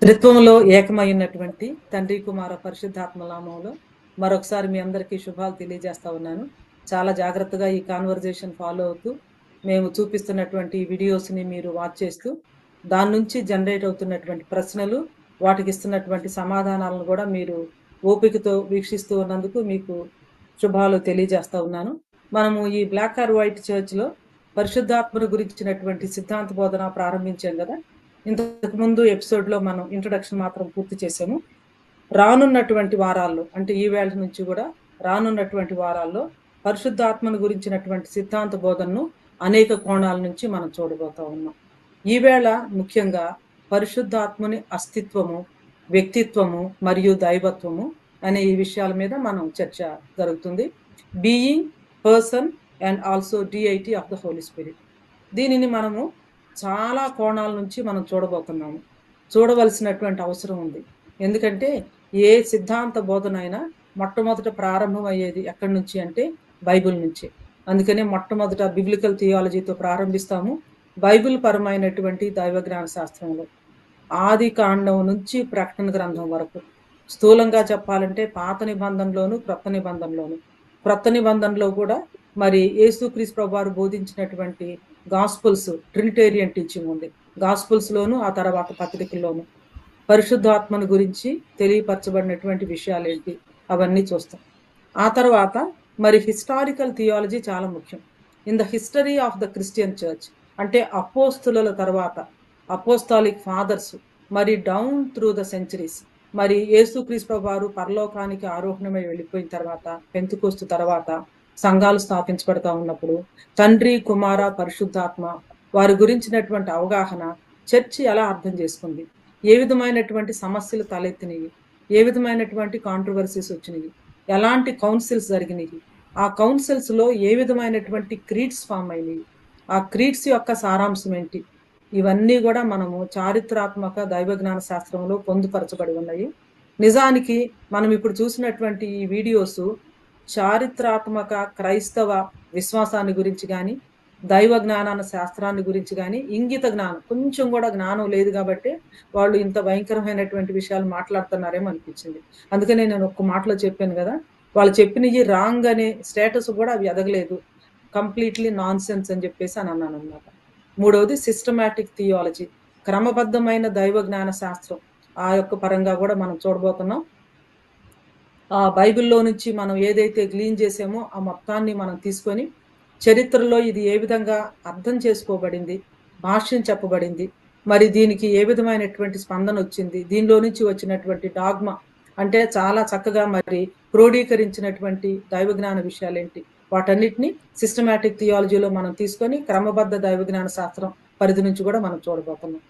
త్రిత్వంలో ఏకమైనటువంటి తండ్రి కుమార పరిశుద్ధాత్మ నామంలో మరొకసారి మీ అందరికీ శుభాలు తెలియజేస్తా ఉన్నాను. చాలా జాగ్రత్తగా ఈ కాన్వర్జేషన్ ఫాలో అవుతూ మేము చూపిస్తున్నటువంటి వీడియోస్ని మీరు వాచ్ చేస్తూ దాని నుంచి జనరేట్ అవుతున్నటువంటి ప్రశ్నలు, వాటికి ఇస్తున్నటువంటి సమాధానాలను కూడా మీరు ఓపికతో వీక్షిస్తూ ఉన్నందుకు మీకు శుభాలు తెలియజేస్తా ఉన్నాను. మనము ఈ బ్లాక్ ఆర్ వైట్ చర్చ్లో పరిశుద్ధాత్మను గురించినటువంటి సిద్ధాంత బోధన ప్రారంభించాం కదా. ఇంతకు ముందు ఎపిసోడ్లో మనం ఇంట్రొడక్షన్ మాత్రం పూర్తి చేసాము. రానున్నటువంటి వారాల్లో, అంటే ఈ వేళ నుంచి కూడా రానున్నటువంటి వారాల్లో పరిశుద్ధాత్మను గురించినటువంటి సిద్ధాంత బోధనను అనేక కోణాల నుంచి మనం చూడబోతా ఉన్నాం. ఈవేళ ముఖ్యంగా పరిశుద్ధాత్మని అస్తిత్వము, వ్యక్తిత్వము మరియు దైవత్వము అనే ఈ విషయాల మీద మనం చర్చ జరుగుతుంది. Being, person and also deity of the Holi spirit. దీనిని మనము చాలా కోణాల నుంచి మనం చూడబోతున్నాము. చూడవలసినటువంటి అవసరం ఉంది. ఎందుకంటే ఏ సిద్ధాంత బోధన అయినా మొట్టమొదట ప్రారంభం అయ్యేది ఎక్కడి నుంచి అంటే బైబిల్ నుంచి. అందుకనే మొట్టమొదట బిబ్లికల్ థియాలజీతో ప్రారంభిస్తాము. బైబిల్ పరమైనటువంటి దైవజ్ఞాన శాస్త్రంలో ఆది కాండం నుంచి ప్రకటన గ్రంథం వరకు స్థూలంగా చెప్పాలంటే పాత నిబంధనలోను క్రొత్త నిబంధనలో కూడా మరి యేసుక్రీస్తు ప్రభువారు బోధించినటువంటి గాస్పుల్స్ ట్రినిటేరియన్ టీచింగ్ ఉంది. గాస్పుల్స్ లోను ఆ తర్వాత పత్రికల్లోను పరిశుద్ధాత్మను గురించి తెలియపరచబడినటువంటి విషయాలు ఏంటి అవన్నీ చూస్తాం. ఆ తర్వాత మరి హిస్టారికల్ థియాలజీ చాలా ముఖ్యం. In the history of the Christian church అంటే అపోస్తుల తర్వాత అపోస్తాలిక్ ఫాదర్స్ మరి డౌన్ త్రూ ద సెంచరీస్ మరి యేసుక్రీస్తు వారు పరలోకానికి ఆరోహణమై వెళ్ళిపోయిన తర్వాత పెంతెకోస్తు తర్వాత సంఘాలు స్థాపించబడతా ఉన్నప్పుడు తండ్రి కుమార పరిశుద్ధాత్మ వారి గురించినటువంటి అవగాహన చర్చి ఎలా అర్థం చేసుకుంది, ఏ విధమైనటువంటి సమస్యలు తలెత్తినవి, ఏ విధమైనటువంటి కాంట్రవర్సీస్ వచ్చినాయి, ఎలాంటి కౌన్సిల్స్ జరిగినాయి, ఆ కౌన్సిల్స్ లో ఏ విధమైనటువంటి క్రీడ్స్ ఫామ్ అయినవి, ఆ క్రీడ్స్ యొక్క సారాంశం ఏంటి, ఇవన్నీ కూడా మనము చారిత్రాత్మక దైవజ్ఞాన శాస్త్రంలో పొందుపరచబడి ఉన్నాయి. నిజానికి మనం ఇప్పుడు చూసినటువంటి ఈ వీడియోస్ చారిత్రాత్మక క్రైస్తవ విశ్వాసాన్ని గురించి కానీ దైవ జ్ఞానాన్ని శాస్త్రాన్ని గురించి కానీ ఇంగిత జ్ఞానం కొంచెం కూడా జ్ఞానం లేదు కాబట్టి వాళ్ళు ఇంత భయంకరమైనటువంటి విషయాలు మాట్లాడుతున్నారేమో అనిపించింది. అందుకనే నేను ఒక్క మాటలో చెప్పాను కదా, వాళ్ళు చెప్పినవి రాంగ్ అనే స్టేటస్ కూడా అవి ఎదగలేదు, కంప్లీట్లీ నాన్ సెన్స్ అని చెప్పేసి అని అన్నాను అనమాట. మూడవది సిస్టమాటిక్ థియాలజీ, క్రమబద్ధమైన దైవ జ్ఞాన శాస్త్రం ఆ యొక్క పరంగా కూడా మనం చూడబోతున్నాం. ఆ బైబిల్లో నుంచి మనం ఏదైతే గ్లీన్ చేసామో ఆ మొత్తాన్ని మనం తీసుకొని చరిత్రలో ఇది ఏ విధంగా అర్థం చేసుకోబడింది, భాష్యం చెప్పబడింది, మరి దీనికి ఏ విధమైనటువంటి స్పందన వచ్చింది, దీనిలో నుంచి వచ్చినటువంటి డాగ్మా అంటే చాలా చక్కగా మరి క్రోడీకరించినటువంటి దైవజ్ఞాన విషయాలేంటి, వాటన్నిటిని సిస్టమాటిక్ థియాలజీలో మనం తీసుకొని క్రమబద్ధ దైవజ్ఞాన శాస్త్రం పరిధి నుంచి కూడా మనం చూడబోతున్నాం.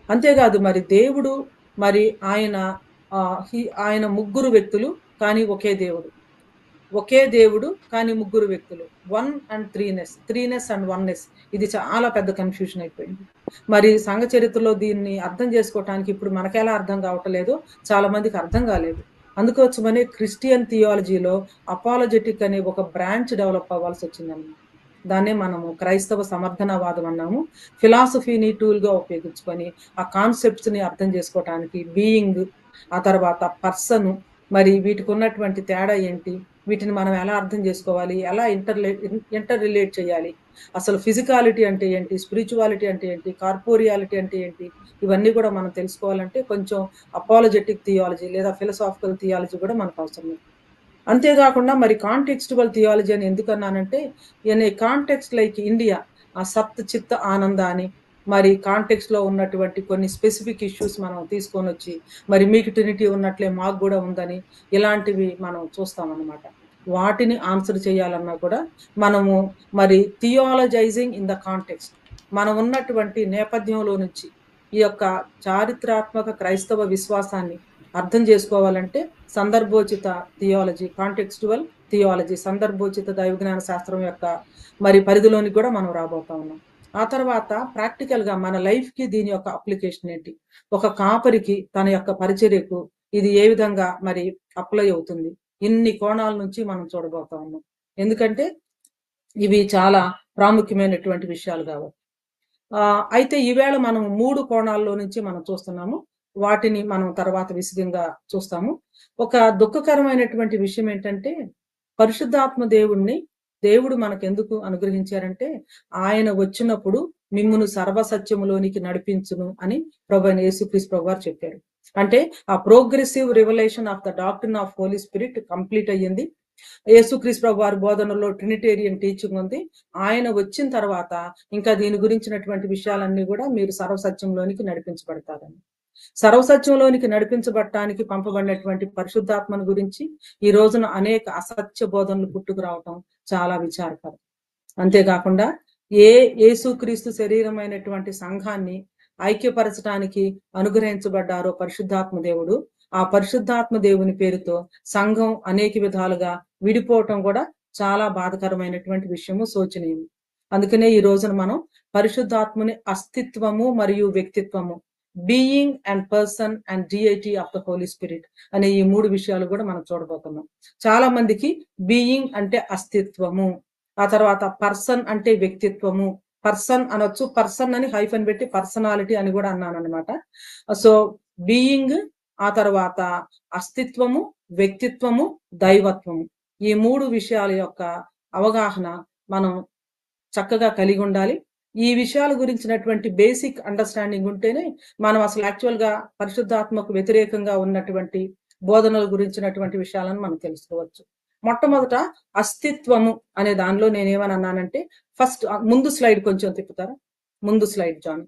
అంతేకాదు మరి దేవుడు మరి ఆయన ముగ్గురు వ్యక్తులు కానీ ఒకే దేవుడు కానీ ముగ్గురు వ్యక్తులు, 1 and 3నెస్ అండ్ 1నెస్. ఇది చాలా పెద్ద కన్ఫ్యూషన్ అయిపోయింది. మరి సంఘ చరిత్రలో దీన్ని అర్థం చేసుకోవటానికి ఇప్పుడు మనకెలా అర్థం కావట్లేదు, చాలా మందికి అర్థం కాలేదు. అందుకోసమనే క్రిస్టియన్ థియాలజీలో అపాలజెటిక్ అనే ఒక బ్రాంచ్ డెవలప్ అవ్వాల్సి వచ్చిందన్నమాట. దాన్నే మనము క్రైస్తవ సమర్థనవాదం అన్నాము. ఫిలాసఫీని టూల్గా ఉపయోగించుకొని ఆ కాన్సెప్ట్స్ని అర్థం చేసుకోవటానికి బీయింగ్, ఆ తర్వాత పర్సన్, మరి వీటికి ఉన్నటువంటి తేడా ఏంటి, వీటిని మనం ఎలా అర్థం చేసుకోవాలి, ఎలా ఇంటర్ రిలేట్ చేయాలి, అసలు ఫిజికాలిటీ అంటే ఏంటి, స్పిరిచువాలిటీ అంటే ఏంటి, కార్పోరియాలిటీ అంటే ఏంటి, ఇవన్నీ కూడా మనం తెలుసుకోవాలంటే కొంచెం అపాలజెటిక్ థియాలజీ లేదా ఫిలసాఫికల్ థియాలజీ కూడా మనకు అవసరం. అంతేకాకుండా మరి కాంటెక్స్టువల్ థియాలజీ అని ఎందుకన్నానంటే in a context like India ఆ సత్ చిత్త ఆనంద అని మరి కాంటెక్స్ట్ లో ఉన్నటువంటి కొన్ని స్పెసిఫిక్ ఇష్యూస్ మనం తీసుకొని వచ్చి మరి మీకు ట్రినిటీ ఉన్నట్లే మాకు కూడా ఉందని ఇలాంటివి మనం చూస్తామన్నమాట. వాటిని ఆన్సర్ చేయాలన్నా కూడా మనము మరి థియాలజైజింగ్ ఇన్ ద కాంటెక్స్ట్, మనం ఉన్నటువంటి నేపథ్యంలో నుంచి ఈ యొక్క చారిత్రాత్మక క్రైస్తవ విశ్వాసాన్ని అర్థం చేసుకోవాలంటే సందర్భోచిత థియాలజీ, కాంటెక్స్టువల్ థియాలజీ, సందర్భోచిత దైవజ్ఞాన శాస్త్రం యొక్క మరి పరిధిలోనికి కూడా మనం రాబోతా ఉన్నాం. ఆ తర్వాత ప్రాక్టికల్గా మన లైఫ్కి దీని యొక్క అప్లికేషన్ ఏంటి, ఒక కాపరికి తన యొక్క పరిచర్యకు ఇది ఏ విధంగా మరి అప్లై అవుతుంది, ఇన్ని కోణాల నుంచి మనం చూడబోతా ఉన్నాం. ఎందుకంటే ఇవి చాలా ప్రాముఖ్యమైనటువంటి విషయాలు కాబట్టి. అయితే ఈవేళ మనం 3 కోణాల్లో నుంచి మనం చూస్తున్నాము. వాటిని మనం తర్వాత విశదంగా చూస్తాము. ఒక దుఃఖకరమైనటువంటి విషయం ఏంటంటే, పరిశుద్ధాత్మ దేవుడు మనకెందుకు అనుగ్రహించారంటే, ఆయన వచ్చినప్పుడు మిమ్మును సర్వసత్యములోనికి నడిపించును అని ప్రభువైన యేసుక్రీస్తు ప్రభువారు చెప్పారు. అంటే ఆ progressive revelation of the doctrine of Holy Spirit complete అయ్యింది. యేసుక్రీస్తు ప్రభు వారి బోధనలో ట్రినిటేరియన్ టీచింగ్ ఉంది. ఆయన వచ్చిన తర్వాత ఇంకా దీని గురించినటువంటి విషయాలన్నీ కూడా మీరు సర్వసత్యంలోనికి నడిపించబడతారని. సర్వసత్యంలోనికి నడిపించబడటానికి పంపబడినటువంటి పరిశుద్ధాత్మను గురించి ఈ రోజున అనేక అసత్య బోధనలు పుట్టుకురావటం చాలా విచారకరం. అంతేకాకుండా యేసుక్రీస్తు శరీరమైనటువంటి సంఘాన్ని ఐక్యపరచడానికి అనుగ్రహించబడ్డారో పరిశుద్ధాత్మ దేవుడు, ఆ పరిశుద్ధాత్మ దేవుని పేరుతో సంఘం అనేక విధాలుగా విడిపోవటం కూడా చాలా బాధకరమైనటువంటి విషయము, శోచనీయం. అందుకనే ఈ రోజున మనం పరిశుద్ధాత్మని అస్తిత్వము మరియు వ్యక్తిత్వము, being and person and deity of the Holi spirit అనే ఈ 3 విషయాలు కూడా మనం చూడబోతున్నాం. చాలా మందికి బీయింగ్ అంటే అస్తిత్వము, ఆ తర్వాత పర్సన్ అంటే వ్యక్తిత్వము, పర్సన్ అనొచ్చు, పర్సన్ అని హైఫన్ పెట్టి పర్సనాలిటీ అని కూడా అన్నాను అనమాట. సో బీయింగ్, ఆ తర్వాత అస్తిత్వము, వ్యక్తిత్వము, దైవత్వము, ఈ 3 విషయాల యొక్క అవగాహన మనం చక్కగా కలిగి ఉండాలి. ఈ విషయాల గురించినటువంటి బేసిక్ అండర్స్టాండింగ్ ఉంటేనే మనం అసలు యాక్చువల్ గా పరిశుద్ధాత్మకు వ్యతిరేకంగా ఉన్నటువంటి బోధనల గురించినటువంటి విషయాలను మనం తెలుసుకోవచ్చు. మొట్టమొదట అస్తిత్వము అనే దానిలో నేనేమని అన్నానంటే, ఫస్ట్ ముందు స్లైడ్ కొంచెం తిప్పుతారా, ముందు స్లైడ్ జాన్.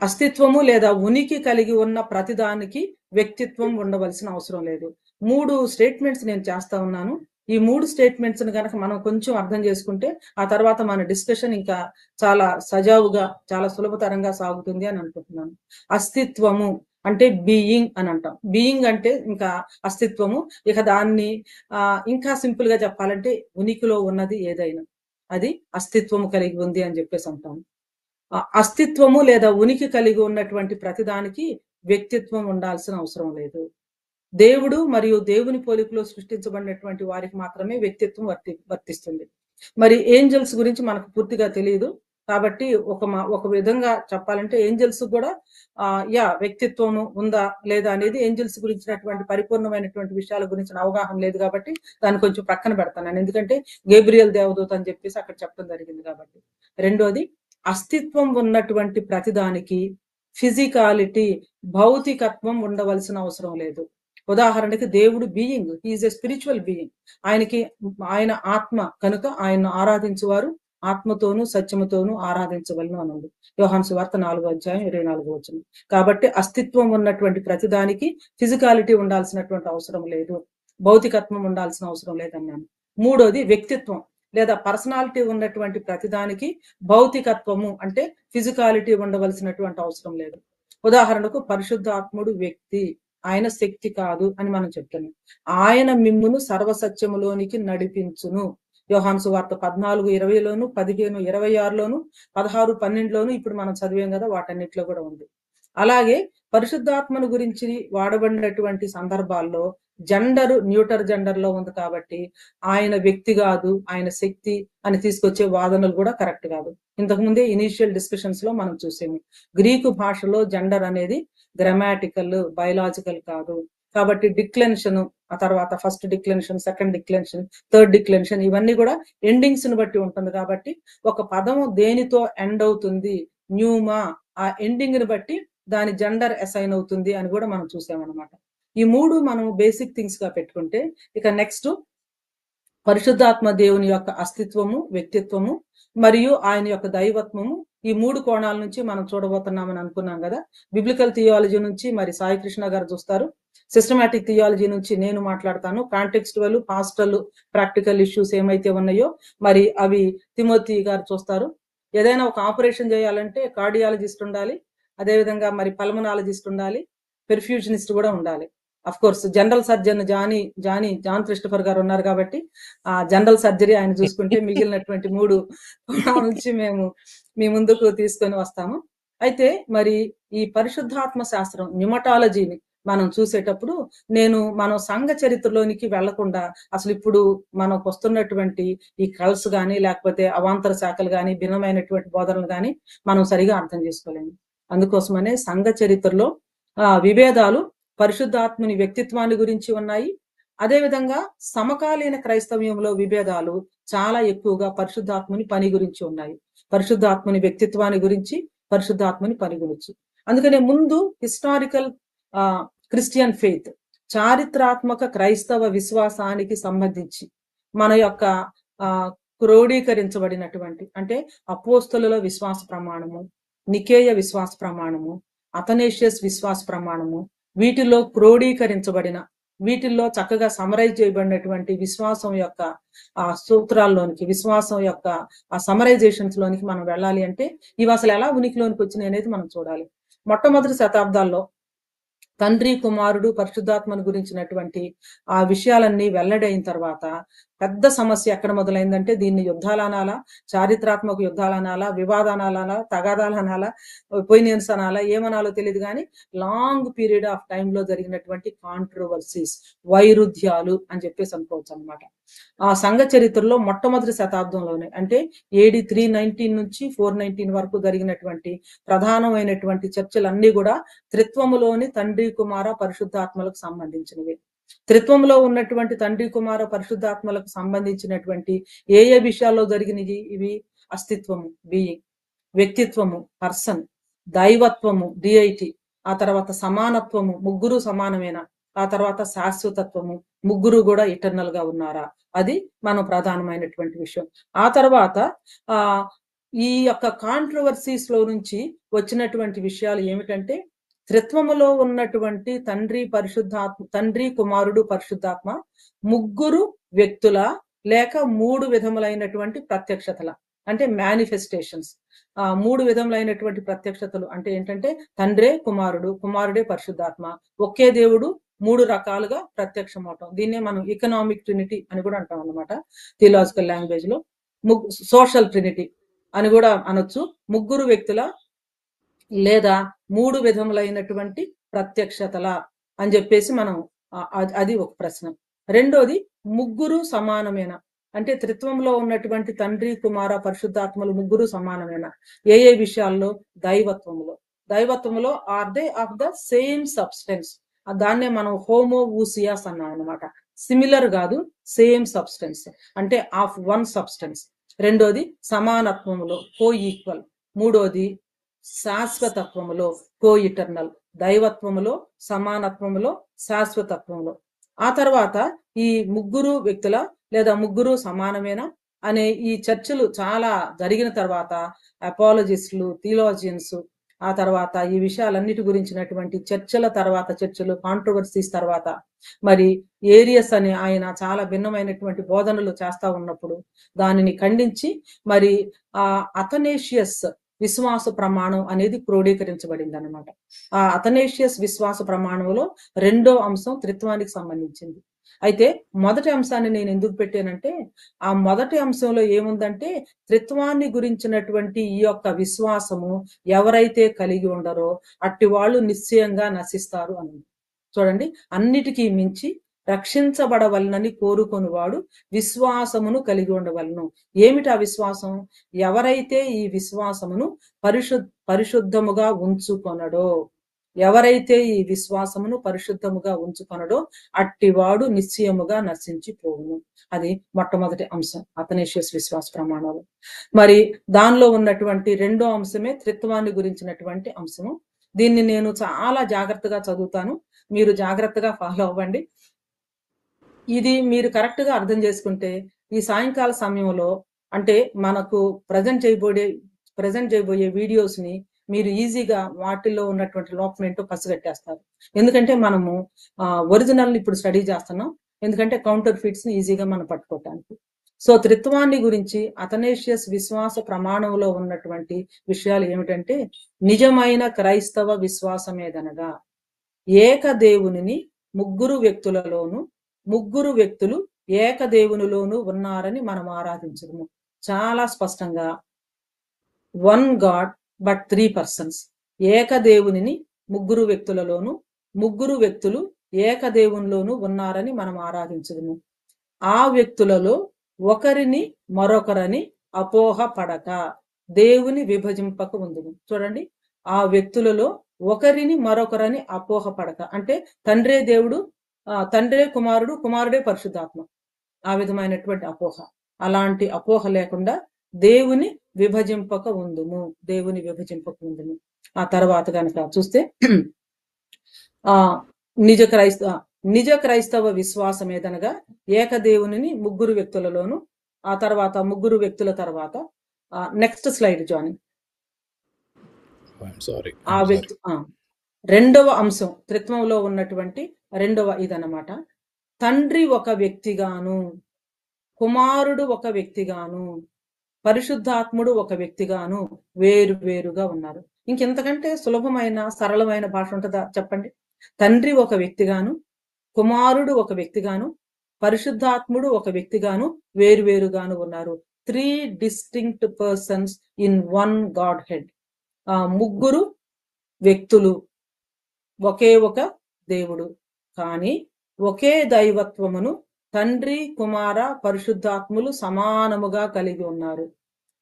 అస్తిత్వము లేదా ఉనికి కలిగి ఉన్న ప్రతిదానికి వ్యక్తిత్వం ఉండవలసిన అవసరం లేదు. 3 స్టేట్మెంట్స్ నేను చేస్తా ఉన్నాను. ఈ 3 స్టేట్మెంట్స్ కనుక మనం కొంచెం అర్థం చేసుకుంటే ఆ తర్వాత మన డిస్కషన్ ఇంకా చాలా సజావుగా, చాలా సులభతరంగా సాగుతుంది అని అనుకుంటున్నాను. అస్తిత్వము అంటే బీయింగ్ అని అంటాం. బీయింగ్ అంటే ఇంకా అస్తిత్వము. ఇక దాన్ని ఇంకా సింపుల్ గా చెప్పాలంటే ఉనికిలో ఉన్నది ఏదైనా అది అస్తిత్వము కలిగి ఉంది అని చెప్పేసి అంటాం. అస్తిత్వము లేదా ఉనికి కలిగి ఉన్నటువంటి ప్రతిదానికి వ్యక్తిత్వం ఉండాల్సిన అవసరం లేదు. దేవుడు మరియు దేవుని పోలికలో సృష్టించబడినటువంటి వారికి మాత్రమే వ్యక్తిత్వం వర్తిస్తుంది. మరి ఏంజల్స్ గురించి మనకు పూర్తిగా తెలియదు కాబట్టి ఒక విధంగా చెప్పాలంటే ఏంజల్స్ కూడా వ్యక్తిత్వం ఉందా లేదా అనేది ఏంజల్స్ గురించినటువంటి పరిపూర్ణమైనటువంటి విషయాల గురించిన అవగాహన లేదు కాబట్టి దాన్ని కొంచెం పక్కన పెడతాను. ఎందుకంటే గేబ్రియల్ దేవదూత అని చెప్పేసి అక్కడ చెప్పడం జరిగింది కాబట్టి. రెండోది, అస్తిత్వం ఉన్నటువంటి ప్రతిదానికి ఫిజికాలిటీ, భౌతికత్వం ఉండవలసిన అవసరం లేదు. ఉదాహరణకి దేవుడు being, he is a spiritual being. ఆయన ఆత్మ కనుక ఆయన్ను ఆరాధించేవారు ఆత్మతోనూ సత్యముతోనూ ఆరాధించవలను అన్నది యోహాను సువార్త 4:24. కాబట్టి అస్తిత్వం ఉన్నటువంటి ప్రతిదానికి ఫిజికాలిటీ ఉండాల్సినటువంటి అవసరం లేదు, భౌతికత్వం ఉండాల్సిన అవసరం లేదన్నాను. మూడోది, వ్యక్తిత్వం లేదా పర్సనాలిటీ ఉన్నటువంటి ప్రతిదానికి భౌతికత్వము అంటే ఫిజికాలిటీ ఉండవలసినటువంటి అవసరం లేదు. ఉదాహరణకు పరిశుద్ధాత్ముడు వ్యక్తి, ఆయన శక్తి కాదు అని మనం చెప్తున్నాం. ఆయన మిమ్మును సర్వసత్యములోనికి నడిపించును. యోహాను సువార్త 14:20లోను, 15:26లోను, 16:12లోను ఇప్పుడు మనం చదివాం కదా, వాటన్నిటిలో కూడా ఉంది. అలాగే పరిశుద్ధాత్మను గురించి వాడబడినటువంటి సందర్భాల్లో జెండర్ న్యూటర్ జెండర్ లో ఉంది కాబట్టి ఆయన వ్యక్తి కాదు, ఆయన శక్తి అని తీసుకొచ్చే వాదనలు కూడా కరెక్ట్ కాదు. ఇంతకుముందే ఇనీషియల్ డిస్కషన్స్ లో మనం చూసాము, గ్రీకు భాషలో జెండర్ అనేది గ్రామాటికల్, బయలాజికల్ కాదు. కాబట్టి డిక్లెన్షన్, ఆ తర్వాత ఫస్ట్ డిక్లెన్షన్, సెకండ్ డిక్లెన్షన్, థర్డ్ డిక్లెన్షన్, ఇవన్నీ కూడా ఎండింగ్స్ ని బట్టి ఉంటుంది. కాబట్టి ఒక పదము దేనితో ఎండ్ అవుతుంది, న్యూమా, ఆ ఎండింగ్ ని బట్టి దాని జెండర్ అసైన్ అవుతుంది అని కూడా మనం చూసామన్నమాట. ఈ 3 మనం బేసిక్ థింగ్స్ గా పెట్టుకుంటే, ఇక నెక్స్ట్ పరిశుద్ధాత్మ దేవుని యొక్క అస్తిత్వము, వ్యక్తిత్వము మరియు ఆయన యొక్క దైవత్వము, ఈ 3 కోణాల నుంచి మనం చూడబోతున్నామని అనుకున్నాం కదా. బిబ్లికల్ థియాలజీ నుంచి మరి సాయి కృష్ణ గారు చూస్తారు, సిస్టమాటిక్ థియాలజీ నుంచి నేను మాట్లాడతాను, కాంటెక్స్టువల్, పాస్టల్, ప్రాక్టికల్ ఇష్యూస్ ఏమైతే ఉన్నాయో మరి అవి తిమోతి గారు చూస్తారు. ఏదైనా ఒక ఆపరేషన్ చేయాలంటే కార్డియాలజిస్ట్ ఉండాలి, అదేవిధంగా మరి పల్మనాలజిస్ట్ ఉండాలి, పెర్ఫ్యూజనిస్ట్ కూడా ఉండాలి. Of course general surgeon John Christopher గారు ఉన్నారు కాబట్టి ఆ జనరల్ సర్జరీ ఆయన చూసుకుంటే మిగిలినటువంటి 3 నుంచి మేము మీ ముందుకు తీసుకొని వస్తాము. అయితే మరి ఈ పరిశుద్ధాత్మ శాస్త్రం న్యూమటాలజీని మనం చూసేటప్పుడు మనం సంఘ చరిత్రలోనికి వెళ్లకుండా అసలు ఇప్పుడు మనకు వస్తున్నటువంటి ఈ కల్స్ గాని లేకపోతే అవాంతర శాఖలు గాని భిన్నమైనటువంటి బోధనలు గాని మనం సరిగా అర్థం చేసుకోలేము. అందుకోసమనే సంఘ చరిత్రలో విభేదాలు పరిశుద్ధాత్ముని వ్యక్తిత్వాన్ని గురించి ఉన్నాయి. అదేవిధంగా సమకాలీన క్రైస్తవ్యంలో విభేదాలు చాలా ఎక్కువగా పరిశుద్ధాత్ముని పని గురించి ఉన్నాయి. పరిశుద్ధాత్ముని వ్యక్తిత్వాన్ని గురించి, పరిశుద్ధాత్ముని పని గురించి. అందుకనే ముందు హిస్టారికల్ క్రిస్టియన్ ఫెయిత్, చారిత్రాత్మక క్రైస్తవ విశ్వాసానికి సంబంధించి మన యొక్క క్రోడీకరించబడినటువంటి అంటే అపోస్తలుల విశ్వాస ప్రమాణము, నికేయ విశ్వాస ప్రమాణము, అథనేషియస్ విశ్వాస ప్రమాణము, వీటిలో క్రోడీకరించబడిన వీటిల్లో చక్కగా సమరైజ్ చేయబడినటువంటి విశ్వాసం యొక్క ఆ సూత్రాల్లోనికి, విశ్వాసం యొక్క ఆ సమరైజేషన్స్ లోనికి మనం వెళ్ళాలి అంటే ఇవి అసలు ఎలా ఉనికిలోనికి వచ్చినాయి అనేది మనం చూడాలి. మొట్టమొదటి శతాబ్దాల్లో తండ్రి కుమారుడు పరిశుద్ధాత్మను గురించినటువంటి ఆ విషయాలన్నీ వెల్లడైన తర్వాత పెద్ద సమస్య ఎక్కడ మొదలైందంటే దీన్ని యుద్ధాలనాలా, చారిత్రాత్మక యుద్ధాలనాలా, వివాదానాలా, తగాదాలనాలా, ఒపీనియన్స్ అనాలా, ఏమనాలో తెలియదు కానీ లాంగ్ పీరియడ్ ఆఫ్ టైంలో జరిగినటువంటి కాంట్రవర్సీస్, వైరుధ్యాలు అని చెప్పేసి అనుకోవచ్చు అనమాట. ఆ సంఘ చరిత్రలో మొట్టమొదటి శతాబ్దంలోనే అంటే AD 319 నుంచి 419 వరకు జరిగినటువంటి ప్రధానమైనటువంటి చర్చలన్నీ కూడా త్రిత్వములోని తండ్రి కుమార పరిశుద్ధాత్మలకు సంబంధించినవి. త్రిత్వంలో ఉన్నటువంటి తండ్రి కుమార పరిశుద్ధాత్మలకు సంబంధించినటువంటి ఏ విషయాల్లో జరిగినవి ఇవి? అస్తిత్వము, బీయింగ్, వ్యక్తిత్వము, పర్సన్, దైవత్వము, డిఐటి, ఆ తర్వాత సమానత్వము, ముగ్గురు సమానమేనా, ఆ తర్వాత శాశ్వతత్వము, ముగ్గురు కూడా ఇటర్నల్ గా ఉన్నారా, అది మనం ప్రధానమైనటువంటి విషయం. ఆ తర్వాత ఈ యొక్క కాంట్రవర్సీస్ లో నుంచి వచ్చినటువంటి విషయాలు ఏమిటంటే త్రిత్వములో ఉన్నటువంటి తండ్రి కుమారుడు పరిశుద్ధాత్మ ముగ్గురు వ్యక్తుల లేక మూడు విధములైనటువంటి ప్రత్యక్షతల అంటే మేనిఫెస్టేషన్స్. మూడు విధములైనటువంటి ప్రత్యక్షతలు అంటే ఏంటంటే తండ్రే కుమారుడు, కుమారుడే పరిశుద్ధాత్మ, ఒకే దేవుడు మూడు రకాలుగా ప్రత్యక్షం అవటం. దీన్నే మనం ఎకనామిక్ ట్రినిటీ అని కూడా అంటాం అన్నమాట థియలాజికల్ లాంగ్వేజ్ లో. సోషల్ ట్రినిటీ అని కూడా అనొచ్చు. ముగ్గురు వ్యక్తుల లేదా మూడు విధములైనటువంటి ప్రత్యక్షతల అని చెప్పేసి మనం అది ఒక ప్రశ్న. రెండోది ముగ్గురు సమానమేనా అంటే త్రిత్వంలో ఉన్నటువంటి తండ్రి కుమార పరిశుద్ధాత్మలు ముగ్గురు సమానమేనా? ఏ విషయాల్లో? దైవత్వములో are they of the same substance. దాన్నే మనం హోమోఊసియాస్ అన్నాం అనమాట. సిమిలర్ కాదు, సేమ్ సబ్స్టెన్స్ అంటే ఆఫ్ వన్ సబ్స్టెన్స్. రెండోది సమానత్వములో, కో ఈక్వల్. మూడోది శాశ్వతత్వములో, కో ఇటర్నల్. దైవత్వములో, సమానత్వములో, శాశ్వతత్వంలో. ఆ తర్వాత ఈ ముగ్గురు వ్యక్తుల లేదా ముగ్గురు సమానమేనా అనే ఈ చర్చలు చాలా జరిగిన తర్వాత అపాలజిస్టులు, థియోలాజియన్స్, ఆ తర్వాత ఈ విషయాలన్నిటి గురించినటువంటి చర్చలు, కాంట్రవర్సీస్ తర్వాత మరి ఏరియస్ అని ఆయన చాలా భిన్నమైనటువంటి బోధనలు చేస్తా ఉన్నప్పుడు దానిని ఖండించి మరి అథనేషియస్ విశ్వాస ప్రమాణం అనేది క్రోడీకరించబడింది అనమాట. ఆ అథనేషియస్ విశ్వాస ప్రమాణంలో రెండో అంశం త్రిత్వానికి సంబంధించింది. అయితే మొదటి అంశాన్ని నేను ఎందుకు పెట్టానంటే ఆ మొదటి అంశంలో ఏముందంటే త్రిత్వాన్ని గురించినటువంటి ఈ యొక్క విశ్వాసము ఎవరైతే కలిగి ఉండరో అట్టి వాళ్ళు నిశ్చయంగా నశిస్తారు అని. చూడండి, అన్నిటికీ మించి రక్షించబడవలనని కోరుకొనివాడు విశ్వాసమును కలిగి ఉండవలను. ఏమిటి ఆ విశ్వాసం? ఎవరైతే ఈ విశ్వాసమును పరిశుద్ధముగా ఉంచుకొనడో, ఎవరైతే ఈ విశ్వాసమును పరిశుద్ధముగా ఉంచుకొనడో అట్టివాడు నిశ్చయముగా నశించిపోవును. అది మొట్టమొదటి అంశం అథనేషియస్ విశ్వాస ప్రమాణాలు. మరి దానిలో ఉన్నటువంటి రెండో అంశమే త్రిత్వాన్ని గురించినటువంటి అంశము. దీన్ని నేను చాలా జాగ్రత్తగా చదువుతాను, మీరు జాగ్రత్తగా ఫాలో అవ్వండి. ఇది మీరు కరెక్ట్ గా అర్థం చేసుకుంటే ఈ సాయంకాల సమయంలో అంటే మనకు ప్రజెంట్ చేయబోయే వీడియోస్ ని మీరు ఈజీగా వాటిల్లో ఉన్నటువంటి లోపం ఏంటో పసిగట్టేస్తారు. ఎందుకంటే మనము ఒరిజినల్ ఇప్పుడు స్టడీ చేస్తున్నాం, ఎందుకంటే కౌంటర్ ఫిట్స్ ని ఈజీగా మనం పట్టుకోవటానికి. సో త్రిత్వాన్ని గురించి అథనేషియస్ విశ్వాస ప్రమాణంలో ఉన్నటువంటి విషయాలు ఏమిటంటే నిజమైన క్రైస్తవ విశ్వాసమేదనగా ఏకదేవుని ముగ్గురు వ్యక్తులలోను ముగ్గురు వ్యక్తులు ఏకదేవునిలోను ఉన్నారని మనం ఆరాధించడము. చాలా స్పష్టంగా వన్ గాడ్ బట్ 3 పర్సన్స్. ఏకదేవుని ముగ్గురు వ్యక్తులలోను ముగ్గురు వ్యక్తులు ఏకదేవునిలోను ఉన్నారని మనం ఆరాధించుదుము. ఆ వ్యక్తులలో ఒకరిని మరొకరని అపోహ పడక దేవుని విభజింపక ఉందును. చూడండి, ఆ వ్యక్తులలో ఒకరిని మరొకరని అపోహ పడక అంటే తండ్రే దేవుడు, తండ్రే కుమారుడు, కుమారుడే పరిశుద్ధాత్మ. ఆ విధమైనటువంటి అపోహ, అలాంటి అపోహ లేకుండా దేవుని విభజింపక ఉందుము, దేవుని విభజింపక ఉందుము. ఆ తర్వాత కనుక చూస్తే ఆ నిజ క్రైస్తవ విశ్వాసం ఏదనగా ఏకదేవుని ముగ్గురు వ్యక్తులలోను, ఆ తర్వాత ముగ్గురు వ్యక్తుల తర్వాత నెక్స్ట్ స్లైడ్ జాని. ఆ వ్యక్తి రెండవ అంశం త్రిత్వంలో ఉన్నటువంటి రెండవ ఇదన్నమాట. తండ్రి ఒక వ్యక్తిగాను, కుమారుడు ఒక వ్యక్తిగాను, పరిశుద్ధాత్ముడు ఒక వ్యక్తిగాను వేరు వేరుగా ఉన్నారు. ఇంకెంతకంటే సులభమైన సరళమైన భాష ఉంటుందా చెప్పండి? తండ్రి ఒక వ్యక్తిగాను, కుమారుడు ఒక వ్యక్తిగాను, పరిశుద్ధాత్ముడు ఒక వ్యక్తిగాను వేరువేరుగాను ఉన్నారు. 3 distinct persons in one Godhead. ముగ్గురు వ్యక్తులు, ఒకే ఒక దేవుడు, కానీ ఒకే దైవత్వమును తండ్రి, కుమార, పరిశుద్ధాత్ములు సమానముగా కలిగి ఉన్నారు.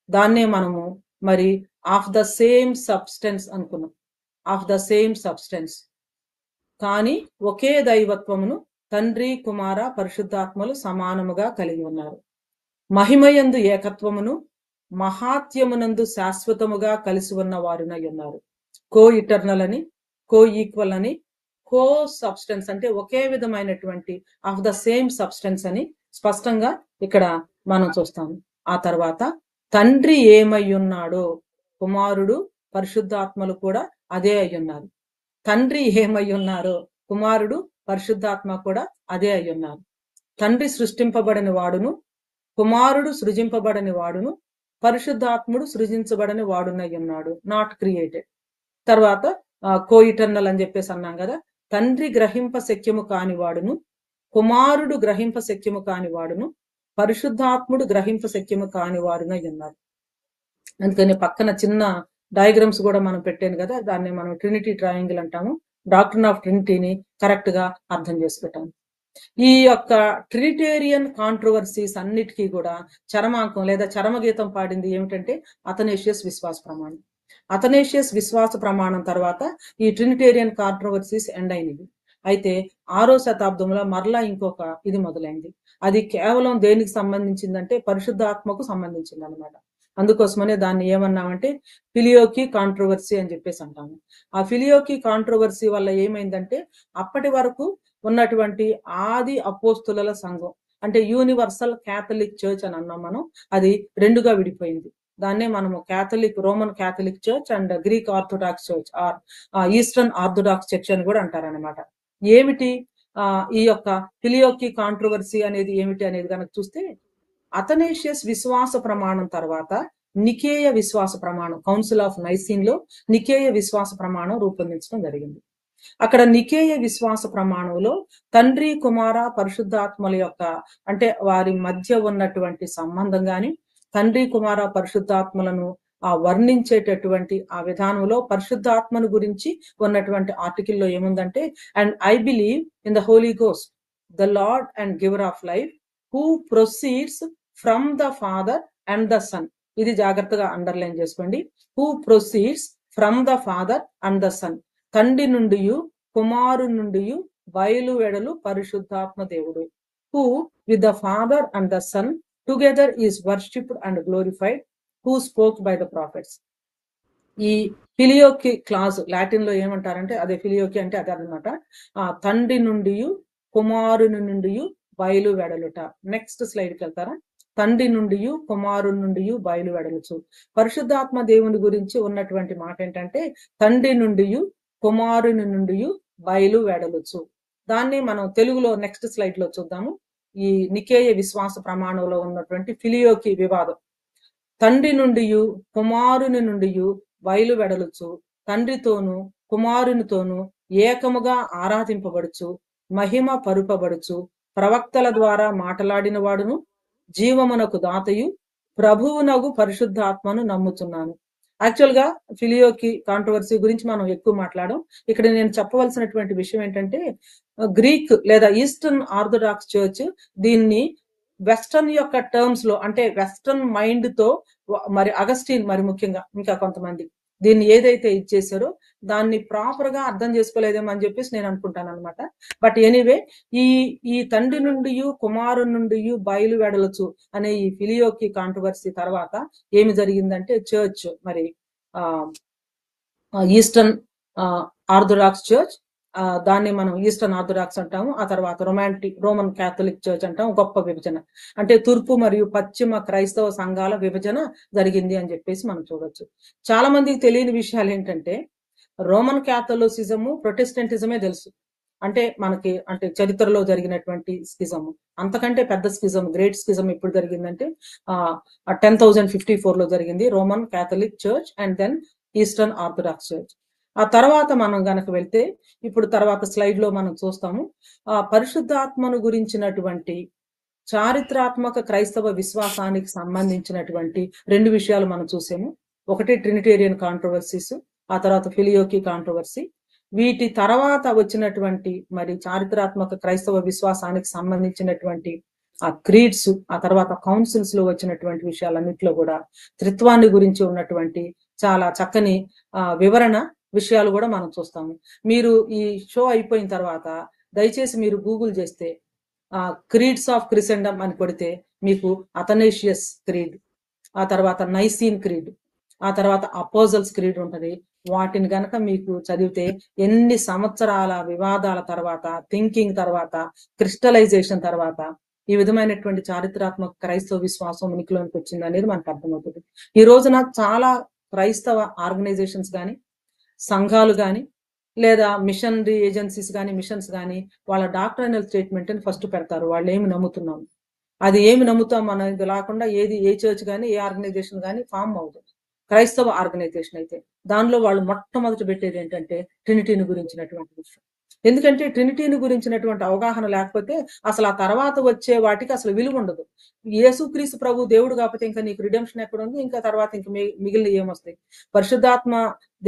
దాన్నే మనము మరి ఆఫ్ ద సేమ్ సబ్స్టెన్స్ అనుకున్నాం. ఆఫ్ ద సేమ్ సబ్స్టెన్స్, కానీ ఒకే దైవత్వమును తండ్రి, కుమార, పరిశుద్ధాత్మలు సమానముగా కలిగి ఉన్నారు. మహిమయందు ఏకత్వమును, మహాత్యమునందు శాశ్వతముగా కలిసి ఉన్న వారునై ఉన్నారు. కో ఇటర్నల్ అని, కో ఈక్వల్ అని, కో సబ్స్టెన్స్ అంటే ఒకే విధమైనటువంటి ఆఫ్ ద సేమ్ సబ్స్టెన్స్ అని స్పష్టంగా ఇక్కడ మనం చూస్తాము. ఆ తర్వాత తండ్రి ఏమై ఉన్నాడో కుమారుడు, పరిశుద్ధాత్మలు కూడా అదే అయ్యున్నారు. తండ్రి ఏమై ఉన్నారో కుమారుడు, పరిశుద్ధాత్మ కూడా అదే అయ్యున్నారు. తండ్రి సృష్టింపబడని వాడును, కుమారుడు సృజింపబడని వాడును, పరిశుద్ధాత్ముడు సృజించబడని వాడునై ఉన్నాడు, నాట్ క్రియేటెడ్. తర్వాత కో ఇటర్నల్ అని చెప్పేసి అన్నాం కదా. తండ్రి గ్రహింప శక్యము కాని వాడును, కుమారుడు గ్రహింప శక్యము కాని వాడును, పరిశుద్ధాత్ముడు గ్రహింప శక్యము కాని వాడునై ఉన్నారు. అందుకని పక్కన చిన్న డయాగ్రామ్స్ కూడా మనం పెట్టాను కదా, దాన్ని మనం ట్రినిటీ ట్రయాంగిల్ అంటాము. డాక్ట్రిన్ ఆఫ్ ట్రినిటీని కరెక్ట్ గా అర్థం చేసుకుంటాము. ఈ యొక్క ట్రినిటేరియన్ కాంట్రవర్సీస్ అన్నిటికీ కూడా చరమాంకం లేదా చరమగీతం పాడింది ఏమిటంటే అథనేషియస్ విశ్వాస ప్రమాణం. అథనేషియస్ విశ్వాస ప్రమాణం తర్వాత ఈ ట్రినిటేరియన్ కాంట్రవర్సీస్ ఎండ్ అయినవి. అయితే 6వ శతాబ్దంలో మరలా ఇంకొక ఇది మొదలైంది. అది కేవలం దేనికి సంబంధించిందంటే పరిశుద్ధాత్మకు సంబంధించింది అనమాట. అందుకోసమనే దాన్ని ఏమన్నామంటే ఫిలియోకి కాంట్రవర్సీ అని చెప్పేసి అంటాము. ఆ ఫిలియోకి కాంట్రవర్సీ వల్ల ఏమైందంటే అప్పటి వరకు ఉన్నటువంటి ఆది అపోస్తుల సంఘం అంటే యూనివర్సల్ క్యాథలిక్ చర్చ్ అని అన్నాం మనం, అది రెండుగా విడిపోయింది. దాన్నే మనము Catholic, Roman Catholic church and Greek Orthodox church or Eastern Orthodox church అని కూడా అంటారనమాట. ఏమిటి ఈ యొక్క ఫిలియోకి కాంట్రవర్సీ అనేది ఏమిటి అనేది కనుక చూస్తే, అథనేషియస్ విశ్వాస ప్రమాణం తర్వాత నికేయ విశ్వాస ప్రమాణం, కౌన్సిల్ ఆఫ్ నైసీన్ లో నికేయ విశ్వాస ప్రమాణం రూపొందించడం జరిగింది. అక్కడ నికేయ విశ్వాస ప్రమాణంలో తండ్రి, కుమార, పరిశుద్ధాత్మల యొక్క అంటే వారి మధ్య ఉన్నటువంటి సంబంధం గాని, తండ్రి, కుమార, పరిశుద్ధాత్మలను వర్ణించేటటువంటి ఆ విధానంలో పరిశుద్ధాత్మను గురించి ఉన్నటువంటి ఆర్టికల్లో ఏముందంటే, and I believe in the Holy Ghost, the Lord and giver of life, who proceeds from the Father and the Son. ఇది జాగ్రత్తగా అండర్లైన్ చేసుకోండి. Who proceeds from the Father and the Son. తండ్రి నుండి, కుమారు నుండి బయలు వెడలు పరిశుద్ధాత్మ దేవుడు. Who with the Father and the Son together is worshipped and glorified, who spoke by the prophets. ఈ ఫిలియోకి క్లాస్ లాటిన్ లో ఏమంటారంటే, అదే ఫిలియోకి అంటే అదే అనమాట. తండ్రి నుండి, కుమారుని నుండి బయలు వెడలుట. నెక్స్ట్ స్లైడ్కి వెళ్తారా? తండ్రి నుండి, కుమారుని నుండి బయలు వెడలుచు. పరిశుద్ధాత్మ దేవుని గురించి ఉన్నటువంటి మాట ఏంటంటే, తండ్రి నుండి, కుమారుని నుండి బయలు వెడలుచు. దాన్ని మనం తెలుగులో నెక్స్ట్ స్లైడ్ లో చూద్దాము. ఈ నికేయ విశ్వాస ప్రమాణంలో ఉన్నటువంటి ఫిలియోకి వివాదం. తండ్రి నుండి, కుమారుని నుండి బయలు వెడలుచు, తండ్రితోను కుమారునితోను ఏకముగా ఆరాధింపబడుచు, మహిమ పరుపబడుచు, ప్రవక్తల ద్వారా మాట్లాడిన వాడును, జీవమునకు దాతయు, ప్రభువునగు పరిశుద్ధాత్మను నమ్ముతున్నాను. యాక్చువల్ గా ఫిలియోకి కాంట్రవర్సీ గురించి మనం ఎక్కువ మాట్లాడడం. ఇక్కడ నేను చెప్పవలసినటువంటి విషయం ఏంటంటే గ్రీక్ లేదా ఈస్టర్న్ ఆర్థోడాక్స్ చర్చ్ దీన్ని వెస్టర్న్ యొక్క టర్మ్స్ లో, అంటే వెస్టర్న్ మైండ్ తో మరి అగస్టిన్ మరి ముఖ్యంగా ఇంకా కొంతమంది దీన్ని ఏదైతే ఇచ్చేసారో దాన్ని ప్రాపర్ గా అర్థం చేసుకోలేదేమో అని చెప్పేసి నేను అనుకుంటాను అనమాట. బట్ ఎనీవే, ఈ ఈ తండ్రి నుండి కుమారుని నుండి బయలు వెడలచు అనే ఈ ఫిలియోకి కాంట్రవర్సీ తర్వాత ఏమి జరిగిందంటే చర్చ్ మరి ఈస్టర్న్ ఆర్థోడాక్స్ చర్చ్, దాన్ని మనం ఈస్టర్న్ ఆర్థోడాక్స్ అంటాము. ఆ తర్వాత రోమన్ క్యాథలిక్ చర్చ్ అంటాం. గొప్ప విభజన అంటే తూర్పు మరియు పశ్చిమ క్రైస్తవ సంఘాల విభజన జరిగింది అని చెప్పేసి మనం చూడొచ్చు. చాలా మందికి తెలియని విషయాలు ఏంటంటే రోమన్ క్యాథలిసిజము ప్రొటెస్టెంటిజమే తెలుసు. అంటే మనకి అంటే చరిత్రలో జరిగినటువంటి స్కిజము, అంతకంటే పెద్ద స్కిజం, గ్రేట్ స్కిజం ఎప్పుడు జరిగిందంటే 10,054 లో జరిగింది Roman Catholic church and then Eastern Orthodox church. ఆ తర్వాత మనం గనక వెళ్తే ఇప్పుడు తర్వాత స్లైడ్ లో మనం చూస్తాము పరిశుద్ధాత్మను గురించినటువంటి చారిత్రాత్మక క్రైస్తవ విశ్వాసానికి సంబంధించినటువంటి 2 విషయాలు మనం చూసాము. ఒకటి ట్రినిటేరియన్ కాంట్రవర్సీస్, ఆ తర్వాత ఫిలియోకి కాంట్రవర్సీ. వీటి తర్వాత వచ్చినటువంటి మరి చారిత్రాత్మక క్రైస్తవ విశ్వాసానికి సంబంధించినటువంటి ఆ క్రీడ్స్, ఆ తర్వాత కౌన్సిల్స్ లో వచ్చినటువంటి విషయాలన్నింటిలో కూడా త్రిత్వాన్ని గురించి ఉన్నటువంటి చాలా చక్కని వివరణ విషయాలు కూడా మనం చూస్తాము. మీరు ఈ షో అయిపోయిన తర్వాత దయచేసి మీరు గూగుల్ చేస్తే క్రీడ్స్ ఆఫ్ క్రిసెండమ్ అని కొడితే మీకు అథనేషియస్ క్రీడ్, ఆ తర్వాత నైసీన్ క్రీడ్, ఆ తర్వాత అపోజల్స్ క్రీడ్ ఉంటది. వాటిని గనక మీకు చదివితే ఎన్ని సంవత్సరాల వివాదాల తర్వాత, థింకింగ్ తర్వాత, క్రిస్టలైజేషన్ తర్వాత ఈ విధమైనటువంటి చారిత్రాత్మక క్రైస్తవ విశ్వాసం ఉనికిలోనికి వచ్చింది అనేది మనకు అర్థమవుతుంది. ఈ రోజున చాలా క్రైస్తవ ఆర్గనైజేషన్స్ కానీ, సంఘాలు కానీ, లేదా మిషనరీ ఏజెన్సీస్ కానీ, మిషన్స్ కానీ వాళ్ళ డాక్టరైనల్ స్టేట్మెంట్ అని ఫస్ట్ పెడతారు. వాళ్ళు ఏమి నమ్ముతున్నాం, అది ఏమి నమ్ముతాం అనేది లేకుండా ఏ చర్చ్ కానీ ఏ ఆర్గనైజేషన్ కానీ ఫామ్ అవుతుంది. క్రైస్తవ ఆర్గనైజేషన్ అయితే దానిలో వాళ్ళు మొట్టమొదటి పెట్టేది ఏంటంటే ట్రినిటీని గురించినటువంటి విషయం. ఎందుకంటే ట్రినిటీని గురించినటువంటి అవగాహన లేకపోతే అసలు ఆ తర్వాత వచ్చే వాటికి అసలు విలువ ఉండదు. యేసుక్రీస్తు ప్రభు దేవుడు కాకపోతే ఇంకా నీకు రిడెంప్షన్ ఎక్కడ ఉంది, ఇంకా తర్వాత ఇంక మిగిలిన ఏమొస్తాయి? పరిశుద్ధాత్మ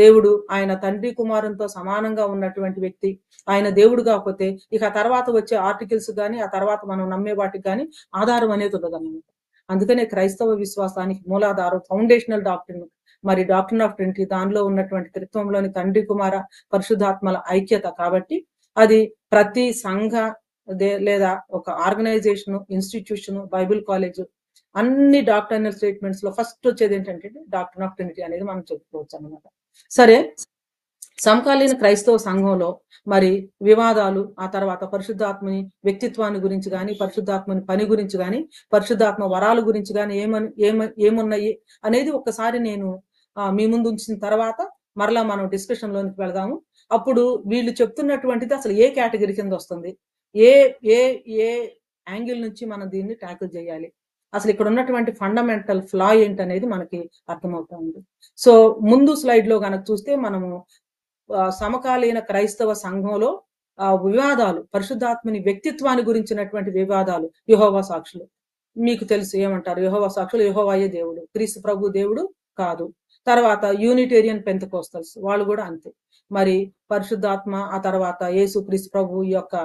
దేవుడు ఆయన తండ్రి కుమారునితో సమానంగా ఉన్నటువంటి వ్యక్తి, ఆయన దేవుడు కాకపోతే ఇక ఆ తర్వాత వచ్చే ఆర్టికల్స్ కానీ, ఆ తర్వాత మనం నమ్మే వాటికి కానీ ఆధారం అనేది ఉండదు అన్నమాట. అందుకనే క్రైస్తవ విశ్వాసానికి మూలాధారం ఫౌండేషనల్ డాక్ట్రిన్ మరి డాక్ట్రిన్ ఆఫ్ ట్రినిటీ, దానిలో ఉన్నటువంటి త్రిత్వంలోని తండ్రి కుమార పరిశుద్ధాత్మల ఐక్యత. కాబట్టి అది ప్రతి సంఘ లేదా ఒక ఆర్గనైజేషన్, ఇన్స్టిట్యూషన్, బైబిల్ కాలేజ్ అన్ని డాక్టర్నల్ స్టేట్మెంట్స్ లో ఫస్ట్ వచ్చేది ఏంటంటే డాక్ట్రిన్ ఆఫ్ ట్రినిటీ అనేది మనం చెప్పుకోవచ్చు అన్నమాట. సరే, సమకాలీన క్రైస్తవ సంఘంలో మరి వివాదాలు, ఆ తర్వాత పరిశుద్ధాత్మని వ్యక్తిత్వాన్ని గురించి కానీ, పరిశుద్ధాత్మని పని గురించి కానీ, పరిశుద్ధాత్మ వరాల గురించి కానీ ఏమున్నాయి అనేది ఒక్కసారి నేను మీ ముందు ఉంచిన తర్వాత మరలా మనం డిస్కషన్ లోనికి వెళదాము. అప్పుడు వీళ్ళు చెప్తున్నటువంటిది అసలు ఏ కేటగిరీ కింద వస్తుంది, ఏ ఏ ఏ యాంగిల్ నుంచి మనం దీన్ని ట్యాకిల్ చేయాలి, అసలు ఇక్కడ ఉన్నటువంటి ఫండమెంటల్ ఫ్లా ఏంటనేది మనకి అర్థమవుతా ఉంది. సో ముందు స్లైడ్ లో కనుక చూస్తే మనము సమకాలీన క్రైస్తవ సంఘంలో వివాదాలు, పరిశుద్ధాత్మని వ్యక్తిత్వాన్ని గురించినటువంటి వివాదాలు. యెహోవా సాక్షులు మీకు తెలుసు ఏమంటారు? యెహోవా సాక్షులు యెహోవాయే దేవుడు, క్రీస్తు ప్రభు దేవుడు కాదు. తర్వాత యూనిటేరియన్ పెంతెకోస్తల్స్ వాళ్ళు కూడా అంతే. మరి పరిశుద్ధాత్మ, ఆ తర్వాత యేసు క్రీస్తు ప్రభు యొక్క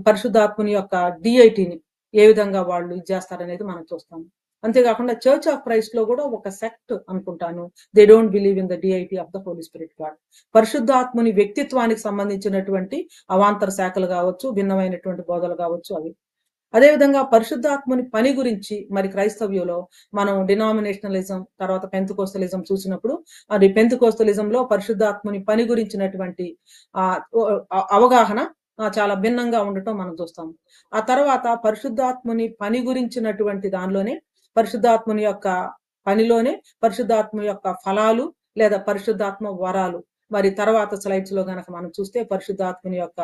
పరిశుద్ధాత్మని యొక్క డిఐటీని ఏ విధంగా వాళ్ళు ఇది చేస్తారనేది మనం చూస్తాము. అంతేకాకుండా చర్చ్ ఆఫ్ క్రైస్ట్ లో కూడా ఒక సెక్ట్ అనుకుంటాను, they don't believe in the deity of the Holi spirit God. పరిశుద్ధాత్మని వ్యక్తిత్వానికి సంబంధించినటువంటి అవాంతర శాఖలు కావచ్చు, భిన్నమైనటువంటి బోధలు కావచ్చు అవి. అదేవిధంగా పరిశుద్ధాత్మని పని గురించి మరి క్రైస్తవ్యంలో మనం డినామినేషనలిజం, తర్వాత పెంతెకోస్తలిజం చూసినప్పుడు అది పెంతెకోస్తలిజం లో పరిశుద్ధాత్మని పని గురించినటువంటి అవగాహన చాలా భిన్నంగా ఉండటం మనం చూస్తాము. ఆ తర్వాత పరిశుద్ధాత్మని పని గురించినటువంటి దానిలోనే పరిశుద్ధాత్మని యొక్క పనిలోనే పరిశుద్ధాత్మ యొక్క ఫలాలు లేదా పరిశుద్ధాత్మ వరాలు. మరి తర్వాత స్లైడ్స్ లో గనక మనం చూస్తే పరిశుద్ధాత్మని యొక్క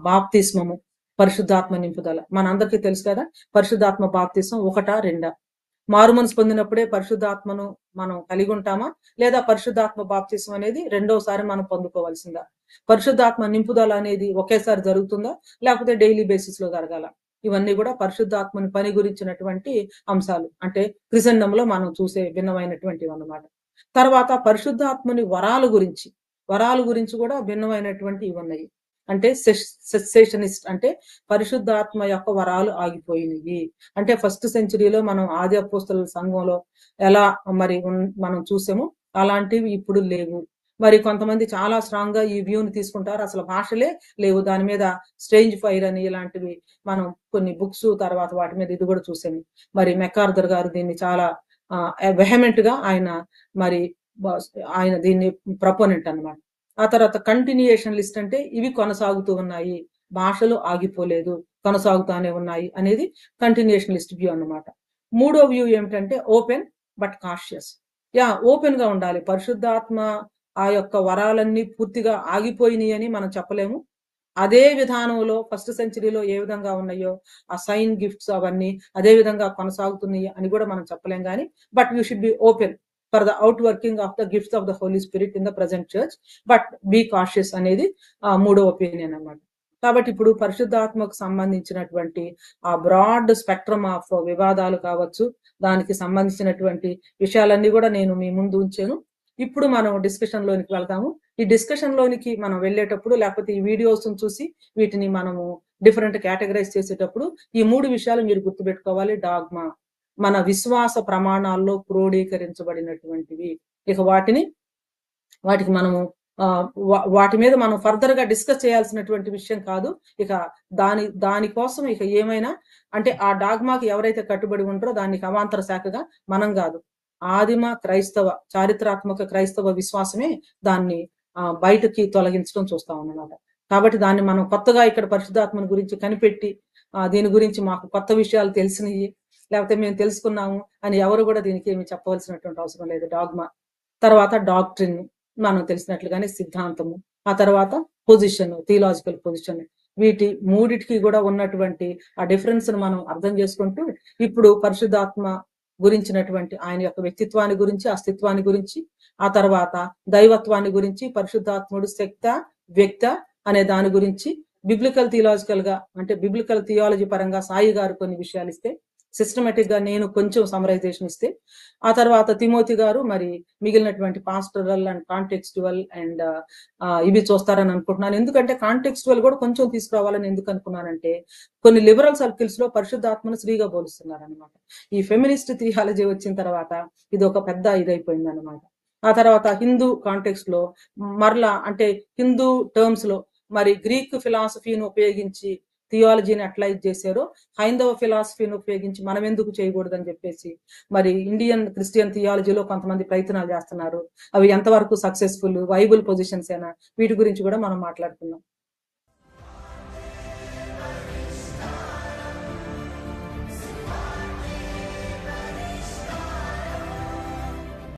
బాప్తిస్మము, పరిశుద్ధాత్మ నింపుదల మనందరికీ తెలుసు కదా. పరిశుద్ధాత్మ బాప్తిస్మం 1, 2? మారుమనసు పొందినప్పుడే పరిశుద్ధాత్మను మనం కలిగి ఉంటామా, లేదా పరిశుద్ధాత్మ బాప్తిస్మం అనేది రెండోసారి మనం పొందుకోవాల్సిందా? పరిశుద్ధాత్మ నింపుదల అనేది ఒకేసారి జరుగుతుందా, లేకపోతే డైలీ బేసిస్ లో జరగాల? ఇవన్నీ కూడా పరిశుద్ధాత్మని పని గురించినటువంటి అంశాలు, అంటే క్రిసెండంలో మనం చూసే భిన్నమైనటువంటివి అన్నమాట. తర్వాత పరిశుద్ధాత్మని వరాల గురించి కూడా భిన్నమైనటువంటి ఇవి ఉన్నాయి. అంటే సెసేషనిస్ట్ అంటే పరిశుద్ధాత్మ యొక్క వరాలు ఆగిపోయినవి. అంటే ఫస్ట్ సెంచరీలో మనం ఆది అపోస్తలుల సంఘంలో ఎలా మరి మనం చూసామో అలాంటివి ఇప్పుడు లేవు. మరి కొంతమంది చాలా స్ట్రాంగ్ గా ఈ వ్యూని తీసుకుంటారు. అసలు భాషలే లేవు. దాని మీద స్ట్రేంజ్ ఫైర్ అని ఇలాంటివి మనం కొన్ని బుక్స్ తర్వాత వాటి మీద ఇది కూడా చూసాము. మరి మెకార్థర్ గారు దీన్ని చాలా వెహమెంట్ గా ఆయన మరి ఆయన దీన్ని ప్రపోనెంట్ అన్నమాట. ఆ తర్వాత కంటిన్యూయేషన్ లిస్ట్ అంటే ఇవి కొనసాగుతూ ఉన్నాయి, భాషలు ఆగిపోలేదు, కొనసాగుతానే ఉన్నాయి అనేది కంటిన్యూయేషన్ లిస్ట్ వ్యూ అన్నమాట. మూడో వ్యూ ఏమిటంటే ఓపెన్ బట్ కాషియస్. ఓపెన్ గా ఉండాలి. పరిశుద్ధాత్మ ఆ యొక్క వరాలన్నీ పూర్తిగా ఆగిపోయినాయి అని మనం చెప్పలేము. అదే విధానంలో ఫస్ట్ సెంచరీలో ఏ విధంగా ఉన్నాయో ఆ సైన్ గిఫ్ట్స్ అవన్నీ అదే విధంగా కొనసాగుతున్నాయి అని కూడా మనం చెప్పలేం. కానీ but you should be open for the out working of the gifts of the Holi Spirit in the present church, but be cautious అనేది మూడో ఒపీనియన్ అన్నమాట. కాబట్టి ఇప్పుడు పరిశుద్ధాత్మకు సంబంధించినటువంటి ఆ బ్రాడ్ స్పెక్ట్రమ్ ఆఫ్ వివాదాలు కావచ్చు, దానికి సంబంధించినటువంటి విషయాలన్నీ కూడా నేను మీ ముందు ఉంచాను. ఇప్పుడు మనం డిస్కషన్ లోనికి వెళ్తాము. ఈ డిస్కషన్ లోనికి మనం వెళ్ళేటప్పుడు లేకపోతే ఈ వీడియోస్ చూసి వీటిని మనము డిఫరెంట్ కేటగరైజ్ చేసేటప్పుడు ఈ మూడు విషయాలు మీరు గుర్తుపెట్టుకోవాలి. డాగ్మా మన విశ్వాస ప్రమాణాల్లో క్రోడీకరించబడినటువంటివి. ఇక వాటికి మనము వాటి మీద మనం ఫర్దర్ గా డిస్కస్ చేయాల్సినటువంటి విషయం కాదు. ఇక దానికోసం ఇక ఏమైనా అంటే ఆ డాగ్మాకి ఎవరైతే కట్టుబడి ఉంటారో దానికి అవాంతర శాఖగా మనం కాదు, ఆదిమ క్రైస్తవ చారిత్రాత్మక క్రైస్తవ విశ్వాసమే దాన్ని బయటకి తొలగించడం చూస్తాం అన్నమాట. కాబట్టి దాన్ని మనం కొత్తగా ఇక్కడ పరిశుద్ధాత్మని గురించి కనిపెట్టి దీని గురించి మాకు కొత్త విషయాలు తెలిసినవి లేకపోతే మేము తెలుసుకున్నాము అని ఎవరు కూడా దీనికి ఏమి చెప్పవలసినటువంటి అవసరం లేదు. డాగ్మా తర్వాత డాక్ట్రిన్ మనం తెలిసినట్లుగానే సిద్ధాంతము, ఆ తర్వాత పొజిషన్, థియలాజికల్ పొజిషన్, వీటి మూడిటికి కూడా ఉన్నటువంటి ఆ డిఫరెన్స్ ను మనం అర్థం చేసుకుంటూ ఇప్పుడు పరిశుద్ధాత్మ గురించినటువంటి ఆయన యొక్క వ్యక్తిత్వాన్ని గురించి, అస్తిత్వాన్ని గురించి, ఆ తర్వాత దైవత్వాన్ని గురించి, పరిశుద్ధాత్ముడు శక్త వ్యక్త అనే దాని గురించి బిబ్లికల్ థియలాజికల్ గా అంటే బిబ్లికల్ థియాలజీ పరంగా సాయి గారు కొన్ని విషయాలు ఇస్తే, సిస్టమేటిక్ గా నేను కొంచెం సమరైజేషన్ ఇస్తే, ఆ తర్వాత తిమోతి గారు మరి మిగిలినటువంటి పాస్టరల్ అండ్ కాంటెక్స్టువల్ అండ్ ఇవి చూస్తారని అనుకుంటున్నాను. ఎందుకంటే కాంటెక్స్టువల్ కూడా కొంచెం తీసుకురావాలని ఎందుకు అనుకున్నానంటే కొన్ని లిబరల్ సర్కిల్స్ లో పరిశుద్ధాత్మను స్త్రీగా పోలుస్తున్నారు అనమాట. ఈ ఫెమినిస్ట్ థియాలజీ వచ్చిన తర్వాత ఇది ఒక పెద్ద ఇదైపోయింది అనమాట. ఆ తర్వాత హిందూ కాంటెక్స్ట్ లో మరలా అంటే హిందూ టర్మ్స్ లో మరి గ్రీక్ ఫిలాసఫీని ఉపయోగించి థియాలజీని అప్లై చేశారో హైందవ ఫిలాసఫీని ఉపయోగించి మనం ఎందుకు చేయకూడదని చెప్పేసి మరి ఇండియన్ క్రిస్టియన్ థియాలజీలో కొంతమంది ప్రయత్నాలు చేస్తున్నారు. అవి ఎంతవరకు సక్సెస్ఫుల్, వైబుల్ పొజిషన్స్ అయినా వీటి గురించి కూడా మనం మాట్లాడుకున్నాం.